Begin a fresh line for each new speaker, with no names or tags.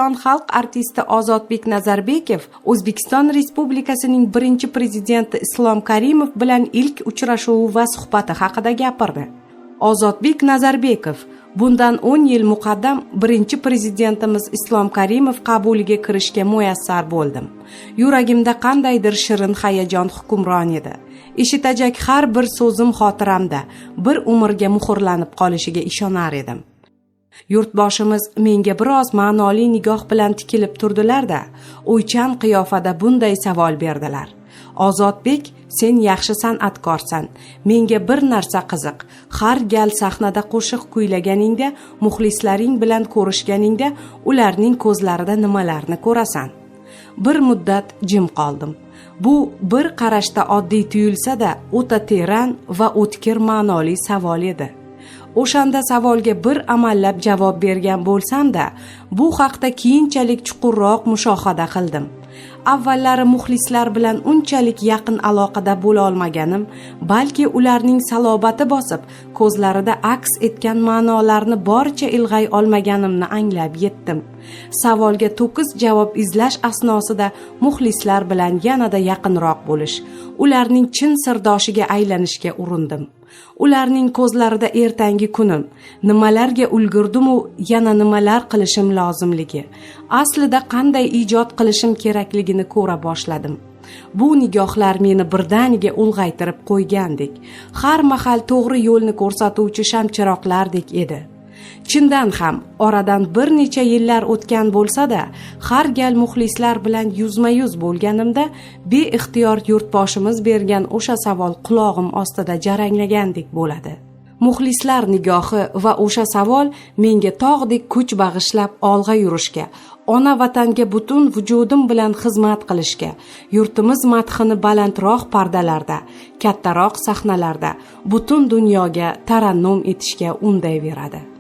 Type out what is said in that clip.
O'zbekiston xalq artisti Ozodbek Nazarbekov O'zbekiston Respublikasining birinchi prezidenti Islom Karimov bilan ilk uchrashuvi va suhbati haqida gapirdi. Ozodbek Nazarbekov: bundan 10 yil muqaddam birinchi prezidentimiz Islom Karimov qabuliga kirishga muyassar bo'ldim. Yuragimda qandaydir shirin hayajon hukmron edi. Eshitajak har bir so'zim xotiramda bir umrga muhrlanib qolishiga ishonar edim. Yurtboshimiz menga biroz ma'noli nigoh bilan tikilib turdilar-da, o'ychan qiyofada bunday savol berdilar: Ozodbek, sen yaxshi san'atkorsan. Menga bir narsa qiziq. Har gal sahnada qo'shiq kuylaganingda, muxlislaring bilan ko'rishganingda, ularning ko'zlarida nimalarni ko'rasan? Bir muddat jim qoldim. Bu bir qarashda oddiy tuyulsa-da, o'ta teran va o'tkir ma'noli savol edi. O'shanda savolga bir amallab javob bergan bo'lsam-da, bu haqda keyinchalik chuqurroq mushohada qildim. Avvallari muxlislar bilan unchalik yaqin aloqada bo'la olmaganim, balki ularning salobati bosib, ko'zlarida aks etgan ma'nolarni boricha ilg'ay olmaganimni anglab yetdim. Savolga to'kis javob izlash asnosida muxlislar bilan yanada yaqinroq bo'lish, ularning chin sirdoshiga aylanishga urindim. Ularning ko'zlarida ertangi kunim, nimalarga ulgurdim-u yana nimalar qilishim lozimligi, aslida qanday ijod qilishim kerakligini ko'ra boshladim. Bu nigohlar meni birdaniga ulg'aytirib qo'ygandek, har mahal to'g'ri yo'lni ko'rsatuvchi shamchiroqlardek edi. Chindan ham oradan bir necha yillar o'tgan bo'lsa-da, har gal muxlislar bilan yuzma-yuz bo'lganimda beixtiyor yurtboshimiz bergan o'sha savol qulog'im ostida jaranglagandek bo'ladi. Muxlislar nigohi va o'sha savol menga tog'dek kuch bag'ishlab olg'a yurishga, ona vatanga butun vujudim bilan xizmat qilishga, yurtimiz madhini balandroq pardalarda, kattaroq sahnalarda butun dunyoga tarannum etishga undayveradi.